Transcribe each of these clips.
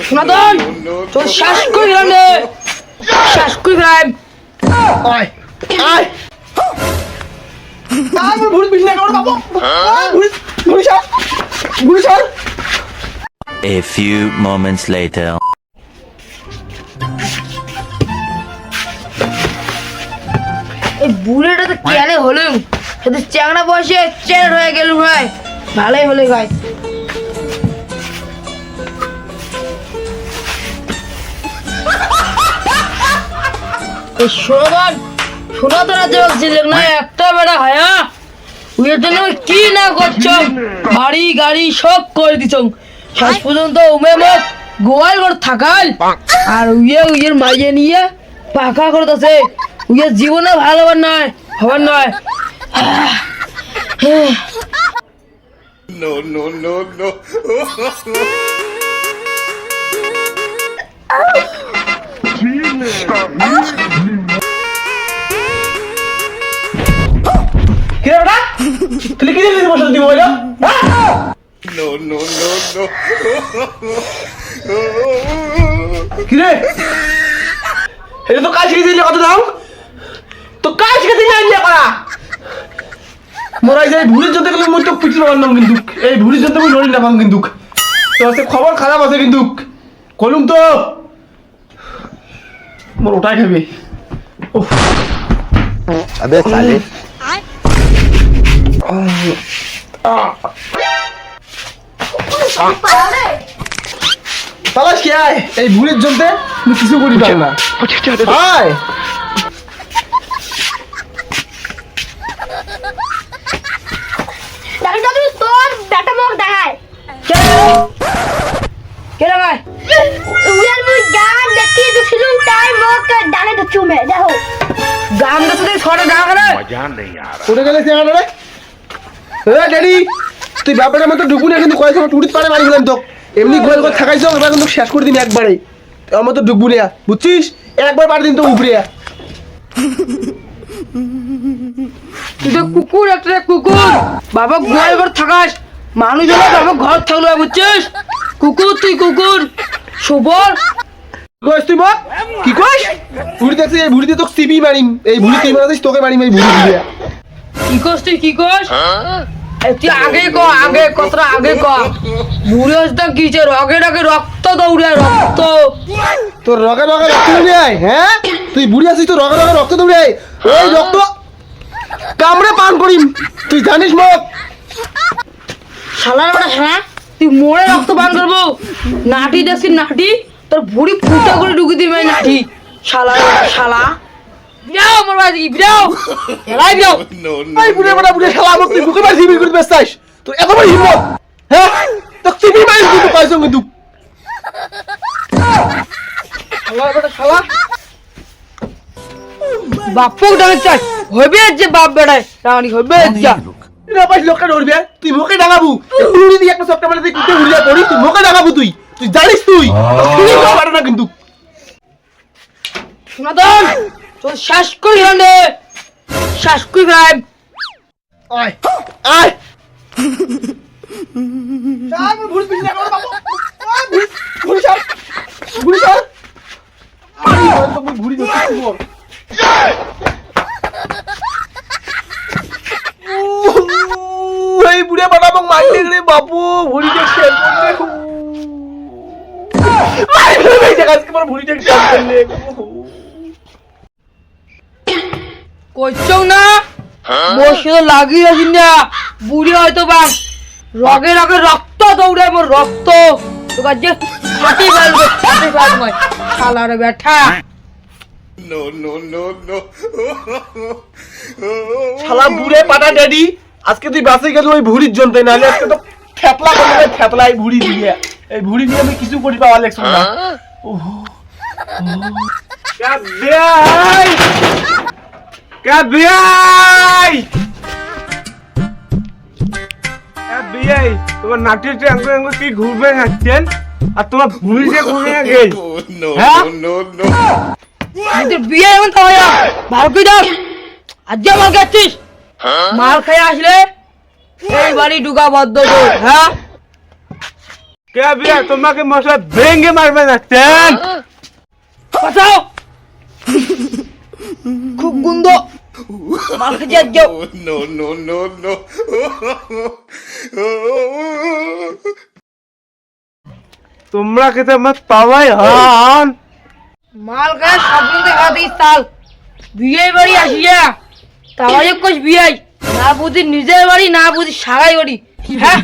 সনাতন তোর শ্বাস করে গেলাম রে, শ্বাস করে গেলাম। আয় আয় আমার ভুড়ি পিছনে কামড় বাবু, ভুড়ি ছাড়, ভুড়ি ছাড়। A few moments later. এই বুড়েটা তো কেনে হলুম, শুধু চ্যাংড়া বসে চের হয়ে গেলুম ভাই, ভালোই হলে ভাই। এই সনাতন সনাতন আছে বলছিলেন না একটা বেড়া হায়া, ওর জন্য কি না করছ, বাড়ি গাড়ি সব করে দিছ, শেষ পর্যন্ত উমে মুখ গোয়াল ঘর থাকাল, আর উইয়ের মাইয়ে নিয়ে পাকা করতেছে, উইয়ের জীবনে ভালো হবার নয়। No, no, no, no. কিরে বেটা তুই কি দিলি বসে দিব বলো? No, no, no, no. কিরে এটা তো কাজ শিখে দিলি কত দাম, তো কাজ শিখে দিলি আইলে করা মোরা এই ভুড়ির জন্য গেলে মই তো পিছনে বানলাম, কিন্তু এই ভুড়ির জন্য মই লড়ি না পাম, কিন্তু তো আছে খবর খারাপ আছে, কিন্তু কলুম তো মোর ওটাই খাবে। উফ अबे साले তালাশ কি আয় এই ভুড়ির জন্য আমি কিছু করি পার না। আয় দাদু তোর বেটা মুখ দেখায় কেন ভাই উয়ার মুখ গান দেখি দুছিলুম তাই মুখ ডানে তো চুমে দেখো গাম গাছ থেকে ছড়ে না কেন? কোটে গেলে সে আরে এ ড্যাডি তুই ব্যাপারের মতো ঢুকু না, কিন্তু কয়েক সময় টুরিত পারে মারি ফেলাম তো, এমনি গোল করে থাকাইছো, এবার কিন্তু শেষ করে দিন একবারে, আমার তো ঢুকবু না বুঝছিস, একবার পার দিন তো উপরে। তুই তো কুকুর একটা কুকুর, বাবা গোয়াল ঘর থাকাস, মানুষ হলে বাবা ঘর থাকলো বুঝছিস, কুকুর তুই কুকুর সুবর। কইস তুই মা কি কইস, ভুড়ি দেখছিস এই ভুড়িতে তোকে সিপি মারিম, এই ভুড়ি তুই মারাছিস তোকে মারিম এই ভুড়ি দিয়ে। কি করছ তুই কি করছ, তুই আগে ক, আগে কতটা আগে ক, বুড়ি হচ্ছে কিছে রগে রগে রক্ত দৌড়ে রক্ত, তোর রগে রগে রক্ত দৌড়ে আয়, হ্যাঁ তুই বুড়ি আছিস তো রগে রগে রক্ত দৌড়ে আয়, ওই রক্ত কামড়ে পান করিম তুই জানিস মত। শালার বেটা হ্যাঁ, তুই মোড়ে রক্ত পান করবো, নাটি দেখছিস নাটি, তোর ভুড়ি ফুটা করে ঢুকে দিবি এই নাটি, শালার বেটা শালা। বিরাও আমার বাড়ি থেকে বিরাও, এলাই বিরাও। No, এই no. বুড়ে বড়া বুড়ে শালা আমাকে তুই বুকে মারি সিবি করে বেস্তাইস, তোর এত বড় হিম্মত, হ্যাঁ তোকে সিবি মারি কিন্তু কইছো কিন্তু শালা বেটা শালা। বাপু ডাকে চাই হবে যে বাপ বেড়ায় রানি হবে যা, না পাইস লোকটা ধরবে তুই মুখে ডাঙাবু, তুই দিয়ে একটা সবটা মানে তুই কুটে উড়িয়া পড়ি, তুই মুখে ডাঙাবু, তুই তুই জানিস তুই তুই পারে না কিন্তু। সনাতন তোর শ্বাস করি রে, শ্বাস করি ভাই। আয় আয় চাল ভুল পিছনে কামড় বাবু, ভুল ছাড়, ভুল ছাড়, মারি তো ভুড়ি দিছিস বল। এই বুড়ে বাবা আমাকে মারলে রে বাবু, ভুড়িটা খেল করলে মারি ফেলে এই জায়গা আজকে আমার ভুড়িটা খেল করলে কইছো না বসে লাগিয়ে আছিস না, বুড়ি হয়তো বা রগে রগে রক্ত দৌড়ে মোর রক্ত, তোকে যে ফাটি ফেলবো শালার বেটা। No, no, no, no. শালা বুড়ে পাটা ড্যাডি, আজকে তুই বাসে গেলি ওই ভুড়ির জন্য, নাহলে আজকে তো থেতলা করবে, থেতলা এই ভুড়ি দিয়ে, এই ভুড়ি দিয়ে আমি কিছু করি পাওয়া লাগছে না। ওহো কাবিয়াই কাবিয়াই কাবিয়াই, তোমার নাটির ট্যাঙ্গো ট্যাঙ্গো কি ঘুরবে যাচ্ছেন, আর তোমার ভুড়ি দিয়ে ঘুরে গেল। No, Huh? no, no, no. তোর বিয়ে এমন তো হয় ভালো করে দাও, আজ মাল খাচ্ছিস, মাল খেয়ে আসলে এই বাড়ি ঢুকা বদ্ধ তোর, হ্যাঁ কে বিয়া তোমাকে মশা ভেঙে মারবে না তেল বাঁচাও খুব গুন্দ মাল খেতে আজ যাও No, no, no, no. তোমরা খেতে আমার পাওয়াই হন মাল খায় সাবধান দেখা দিস তাল বিয়ে বাড়ি আসিয়া তাই কোষ বিয়ে না বুঝি নিজের বাড়ি না বুঝি সারাই বাড়ি হ্যাঁ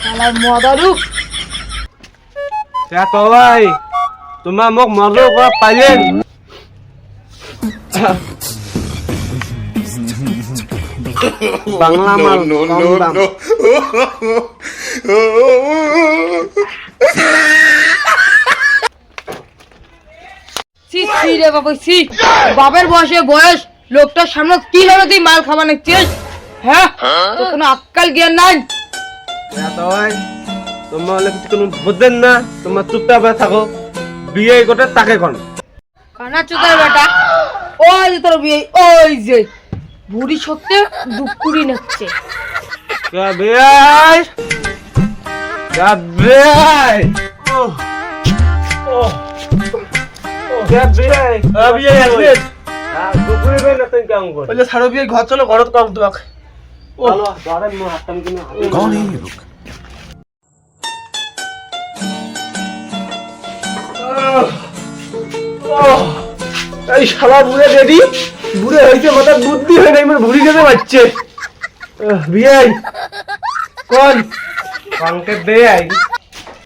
আমার মদারু তলাই তোমার মোক মজা করা পাইলেন বাংলা মাল No, কম no, দাম। no. সি সি রে বাবা সি বাপের বয়স লোকটার সামনে কি হলো তুই মাল খাবা নিচ্ছিস হ্যাঁ তোর কোনো আক্কাল জ্ঞান নাই তলাই তোমার হলে কিছু কোনো বুঝবেন না তোমার চুপচাপ থাকো বিয়ে গোটে তাকে কোন কানা চুদার বেটা ওই যে তোর বিয়ে ওই যে বুড়ি সত্যি দুপুরি নাচছে বিয়াই বিয়াই ছাড়ো বিয়ে ঘর চলো ঘরত কম তোমাক এই শালা বুড়ে রেডি বুড়ে হয়েছে মাথার বুদ্ধি হয় নাই ভুড়ি যেতে পারছে বিয়াই কোন কালকে বেয়াই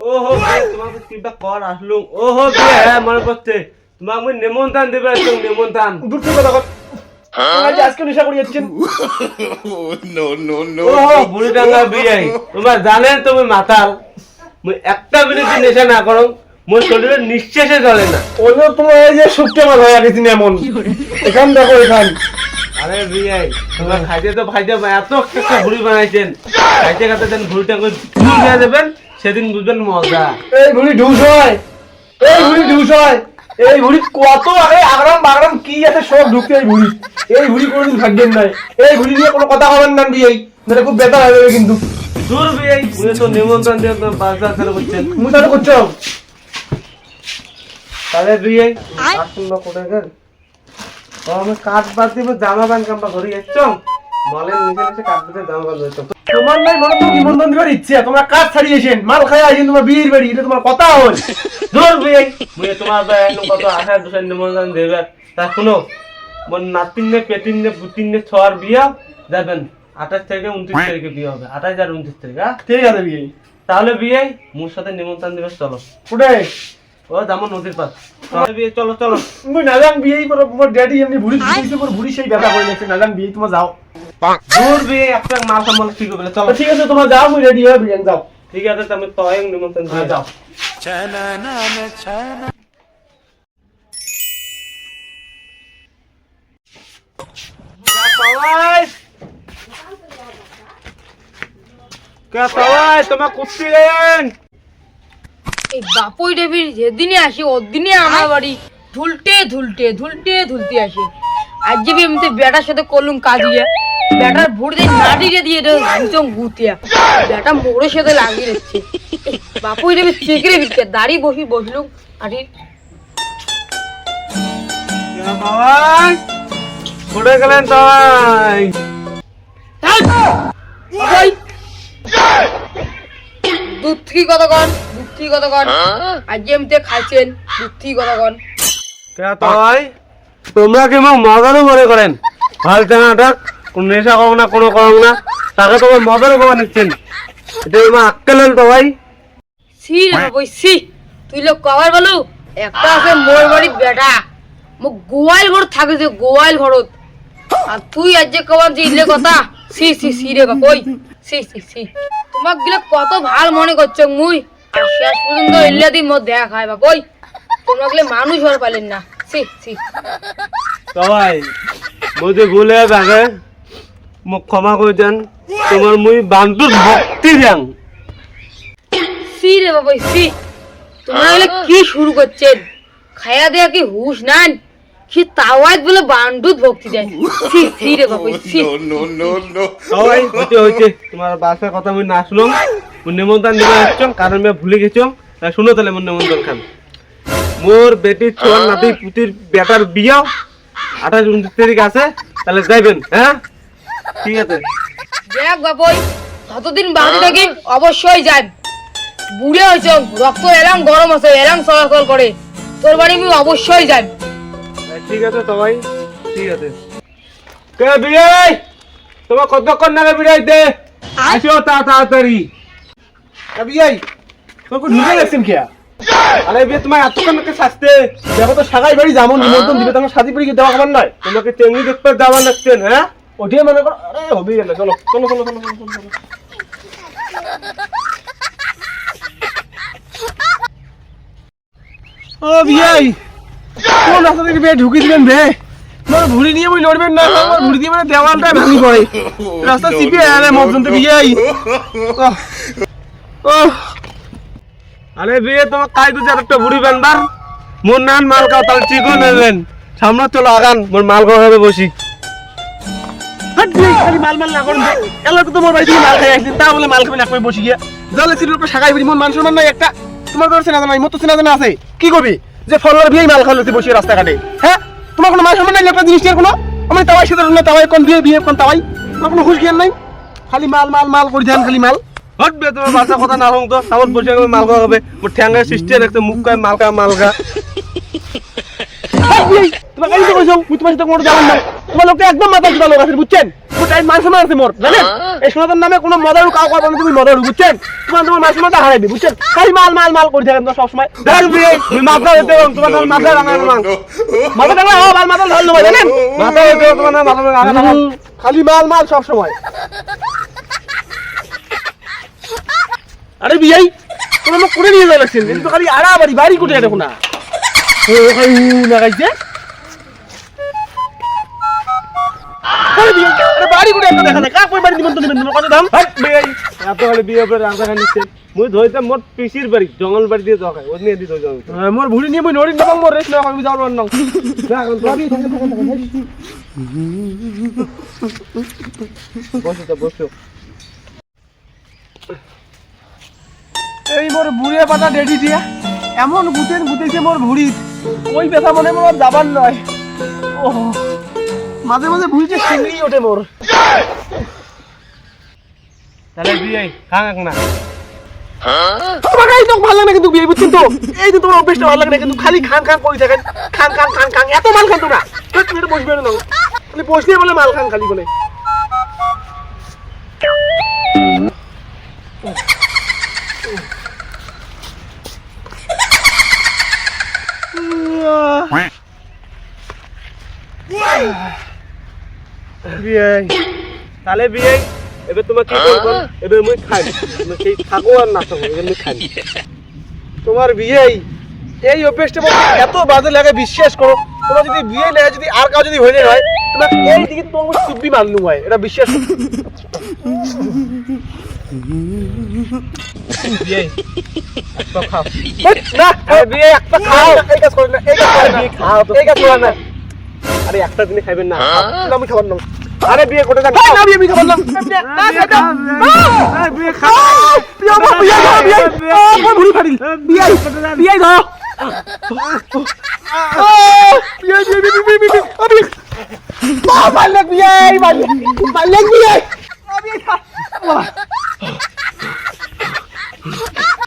ওহো তোমাকে কিবা কর আসলুম ওহো বিয়া মনে পড়ছে তোমাকে মুই নেমন্ত্রণ দেবে একদম নেমন্ত্রণ দুটো কথা কর আজ আজকে নেশা করে যাচ্ছেন No, no, no. ওহো বুড়ি ডাঙ্গা বিয়াই তোমার জানেন তুমি মাতাল মুই একটা মিনিট নেশা না করো মোর শরীরে নিঃশ্বাসে চলে না ওই তোমার এই যে শুকতে মাছ হয়ে গেছি এমন এখান দেখো এখান আরে বিয়াই তোমরা খাইতে তো খাইতে এত একটা ভুড়ি বানাইছেন খাইতে খাইতে দেন ভুড়িটা করে ঢুল দিয়ে দেবেন সেদিন বুঝবেন মজা এই ভুড়ি ঢুস হয় এই ভুড়ি ঢুস হয় এই ভুড়ি কত আগে আগরাম বাগরাম কি আছে সব ঢুকতে এই ভুড়ি কোনোদিন ভাগ্যেন নাই এই ভুড়ি নিয়ে কোনো কথা হবেন না বিয়াই মানে খুব বেতার হয়ে যাবে কিন্তু দূর বিয়াই মুই তো নিমন্ত্রণ দিয়ে তো বাজার করে করছেন মুই তাহলে করছো তাহলে বিয়াই আসুন না কোথায় গেল ও আমি কাজ বাদ দিব জামা প্যান্ট কাম্পা ধরে যাচ্ছ মলের নিচে নিচে কাজ দিতে জামা প্যান্ট ধরছো তোমার নাই মনে তো নিমন্ত্রণ দিবার ইচ্ছে তোমরা কাজ ছাড়িয়েছেন মাল খাই আইছেন তোমার বিয়ের বাড়ি এটা তোমার কথা হল দূর বিয়াই মুই তোমার কত আশা দুশো নিমন্ত্রণ দেবে তা শুনো মোর নাতিন নে পেটিন নে বুটিন নে ছর বিয়া যাবেন 28 থেকে 29 তারিখে বিয়ে হবে 28 আর 29 তারিখ ঠিক আছে বিয়ে তাহলে বিয়ে মোর সাথে নিমন্ত্রণ দিবে চলো কোথায় ও যেমন নদীর পাশ তাহলে বিয়ে চলো চলো মুই না জান বিয়ে পর মোর ড্যাডি এমনি ভুড়ি দিয়েছে মোর ভুড়ি সেই ব্যথা করে গেছে না জান বিয়ে তোমার যাও দূর বিয়ে একটা মাল সামল ঠিক হবে চলো ঠিক আছে তোমার যাও মুই রেডি হয়ে বিয়ে যাও ঠিক আছে তুমি তয়ং নিমন্ত্রণ দিয়ে যাও তোমার কুস্তি গেলেন এই বাপুই দেবীর যেদিনই আসে ওদিনই আমার বাড়ি ধুলতে আসে আজ যে এমনিতে বেটার সাথে করলুম কাজিয়া বেটার ভোট দিয়ে নাটিয়ে দিয়ে ঘুচং ঘুতিয়া বেটা মোড়ের সাথে লাগিয়ে দিচ্ছে বাপুই দেবী চেকরে বিচ্ছে দাঁড়িয়ে বসলুম আটির ঘুরে গেলেন তাই দুধ থেকে কতক্ষণ আজ যে এমনিতে খাইছেন দুধ থেকে কতক্ষণ তোমরা কি মোক মজারও মনে করেন ফালতে নাটক কোন নেশা করো না কোনো করো না তাকে তোমার মজারও কমা নিচ্ছেন এটা আমার আক্কেলেন তো ভাই সি রে বই সি তুই লোক কবার বলু একটা আছে মোর বাড়ির বেটা মোক গোয়াল ঘর থাকে যে গোয়াল ঘরত আর তুই আজ যে কবার যে ইলে কথা সি সি সি রে কই সি সি সি তোমাক গিলে কত ভাল মনে করছো মুই আর শেষ পর্যন্ত ইল্লা দিন মোর দেখা খায় বা কই তোমরা গিলে মানুষ হর পালেন না সি সি সবাই মুঝে ভুলে যাবে মোক ক্ষমা করে দেন তোমার মুই বান্তুর ভক্তি দেন সি রে বাবা সি তোমরা গিলে কি শুরু করছেন খায়া দেয়া কি হুশ নাই কি তাওয়াজ বলে বান্ডুত ভক্তি দেয় সি সি রে বাবা সি no, no, no. সবাই হইতে তোমার বাসার কথা আমি না শুনলাম নিমন্ত্রণ দিবে আসছো কারণ আমি ভুলে গেছো শুনো তাহলে মোর নিমন্ত্রণ খান মোর বেটির ছোয়ার নাতি পুতির বেটার বিয়া 28-29 তারিখ আছে তাহলে যাইবেন হ্যাঁ ঠিক আছে দেখ বাবুই কতদিন বাকি থাকি অবশ্যই যাই বুড়ে হয়েছ রক্ত এলাম গরম আছে এলাম চলাচল করে তোর বাড়ি আমি অবশ্যই যাই ঠিক আছে সবাই ঠিক আছে কে বিয়াই তোমার কতক্ষণ নাগে বিড়াইতে আসো তাড়াতাড়ি বিয়াই তোকে ঢুকে গেছেন কে আরে বিয়ে তোমার এতক্ষণ নাকি শাস্তে দেখো তো সাগাই বাড়ি যাবো নিমন্ত্রণ দিবে তোমার সাথী পরীক্ষা দেওয়া খাবার নয় তোমাকে টেঙ্গি দেখতে যাওয়া লাগছেন হ্যাঁ ওটিয়ে মনে করো আরে হবে গেল চলো চলো চলো চলো চলো চলো ও বিয়াই কোন রাস্তা থেকে বিয়ে ঢুকে দিবেন বে মোর ভুড়ি নিয়ে মই লড়বেন না আমার ভুড়ি দিয়ে মানে দেওয়ালটা ভাঙি পড়ে রাস্তা চিপে আরে মজন তো বিয়াই আরে বিয়ে তোমার কাই দুজ একটা ভুড়ি বানবার মোর নান মাল কাও তাল চিকো নেবেন সামনে চলো আগান মোর মাল খাবে বসি হাট বিয়ে খালি মাল মাল না করুন এলা তো তোমার বাড়ি থেকে মাল খাই একদিন তা বলে মাল খাবেন এক পায়ে বসি গিয়া জলে সিটির উপরে সাগাই বিড়ি মোর মান সম্মান নাই একটা তোমার কাছে চেনা নাই মত চেনা জানা আছে কি করবি যে ফলোয়ার বিয়ে মাল খাওয়াতে বসে রাস্তাঘাটে হ্যাঁ তোমার কোনো মান সম্মান নাই একটা জিনিস কোনো আমি তাওয়াই সাথে না তাওয়াই কোন বিয়ে বিয়ে কোন তাওয়াই তোমার কোনো হুঁশ জ্ঞান নাই খালি মাল মাল মাল করে দেন খালি মাল হটবে তোমার বাসা কথা না হোক তো সামত বসে মাল খাওয়া হবে মোর ঠ্যাঙ্গা সিস্টেম একটা মুখ কায় মালকা মালকা তোমার কাছে কইছো মুই তোমার সাথে কোনো যাবেন না তোমার লোকটা একদম মাথা ঝুলা লোক আছে বুঝছেন মোর টাইম মান সম্মান আছে মোর জানেন এই সোনাদার নামে কোনো মদারু কাউ করবে না তুমি মদারু বুঝছেন তোমার মান সম্মানটা হারাইবে বুঝছেন খালি মাল মাল মাল করে থাকেন সব সময় দেখবি তুমি মাথা হতে তোমার মাথা রাঙা মাথা রাঙা ও মাল মাথা ঢাল নেবে জানেন মাথা হতে তোমার মাথা রাঙা খালি মাল মাল সব সময় আরে বিয়াই তুমি মোক করে নিয়ে যাচ্ছেন কিন্তু খালি আড়া বাড়ি বাড়ি কোটে দেখো না ও খাই না গাইছে আরে বিয়াই আরে বাড়ি কোটে একটা দেখা না কা কই বাড়ি দিবেন তো দিবেন কত দাম হাট বিয়াই এত হলে বিয়ে করে রাজা নিচ্ছে মুই ধইতে মোর পিসির বাড়ি জঙ্গল বাড়ি দিয়ে যাও ওই নিয়ে দিতে যাও মোর ভুড়ি নিয়ে মুই নড়ি না মোর রেস না আমি যাওয়ার না না এখন বসো তো বসো এই মোর বুড়িয়ে পাতা ডেডি দিয়া এমন গুতেছে মোর ভুড়ি ওই ব্যথা মনে মোর যাবার নয় ও মাঝে মাঝে ভুড়িতে সিংড়ি ওঠে মোর তাহলে বিয়ে খাং না তোমার এই তো ভালো লাগে না কিন্তু বিয়ে বুঝছেন তো এই যে তোমার অভ্যেসটা ভালো লাগে না কিন্তু খালি খান খান করে থাকেন খান খান খান খান এত মাল খান তোমরা তুমি তো বসবে না খালি বসলে বলে মাল খান খালি বলে তাহলে বিয়ে এবার তোমার কি করবো এবার মুই খাই সেই থাকো আর না থাকো এবার মুই খাই তোমার বিয়ে এই অভ্যেসটা এত বাজে লাগে বিশ্বাস করো তোমার যদি বিয়ে নেয় যদি আর কাউ যদি হইলে হয় তোমার এই দিকে তোমার চুপি মানলু হয় এটা বিশ্বাস বিয়ে একটা খাও না বিয়ে একটা খাও এই কাজ করে না এই কাজ করে না খাও তো এই কাজ করে না আরে একটা দিনে খাইবেন না আমি খাবার না আরে বিয়ে করে যান না বিয়ে আমি খাবার না না খাইতাম আরে বিয়ে খাও বিয়ে বিয়ে ভুড়ি ফাড়ি বিয়ে বিয়ে ধরো বিয়ে বিয়ে বিয়ে বিয়ে আরে মারলে বিয়ে মারলে বিয়ে আরে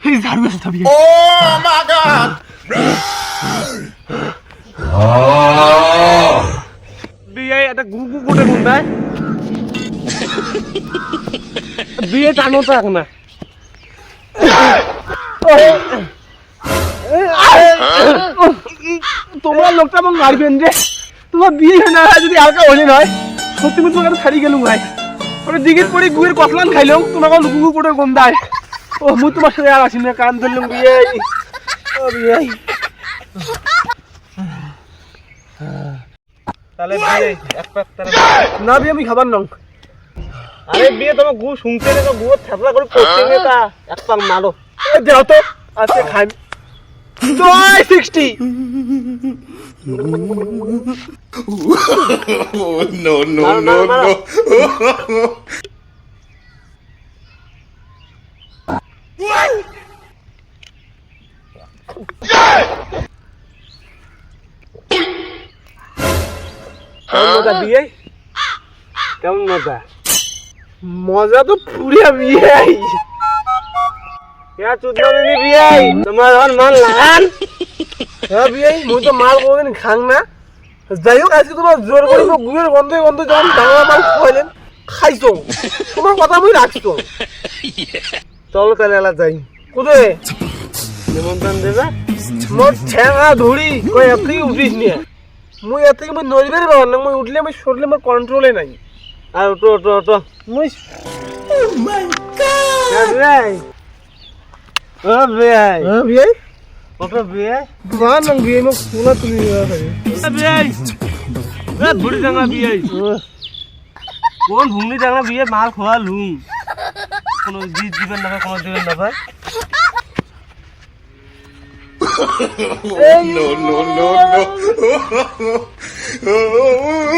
এই জারু আছে বিয়ে Oh my God! বিয়ে এটা গুগু কোটে কোনটায় বিয়ে টানো থাক না তোমার লোকটা আমাকে মারবেন রে তোমার বিয়ে না যদি আলকা হলে নয় সত্যি মতো তোমাকে ছাড়ি গেলুম ভাই ওটা দিঘির পরে গুয়ের কসলান খাইলাম তোমাকে গুগু কোটের গন্ধায় ও মুই তোমার সাথে আর আসি না কান ধরলাম বিয়ে ও বিয়ে তাহলে বিয়ে এক পাক না বিয়ে আমি খাবার না আরে বিয়ে তোমার গু শুনতে না গু ছাপলা করে পড়তে নে তা এক পাক মারো দেও তো আজকে খাই জয় 60 Oh, no, no, no, no. মজা বিয়ে কেমন মজা মজা তো পুরে বিয়ে क्या चुदना नहीं बिया तुम्हारा और मान लान হ্যাঁ বিয়ে মুই তো মাল কোনদিন খাং না যাই হোক আজকে তোমার জোর করে গুয়ের গন্ধে গন্ধে যখন ডাঙা মাল খাইলেন খাইছো তোমার কথা মুই রাখছো চলো তাহলে এলা যাই কোথায় নিমন্ত্রণ দেবে মোর ঠ্যাঙা ধুড়ি কই আপনি উঠিস নিয়ে মুই এত থেকে মুই নড়িবে রে বাবা না মুই উঠলে আমি সরলে আমার কন্ট্রোলে নাই আর ওটো ওটো ওটো মুই ও মাই গড ভাই ও ভাই ও ভাই ওটো ভাই বান নং ভাই মো কোনা তুমি ভাই এ বুড়ি ডাঙা ভাই কোন ভুংনি ডাঙা ভাই মাল খোয়া লুম কোন জীবন না কোন দিবেন না ভাই Oh, no, no, no, no.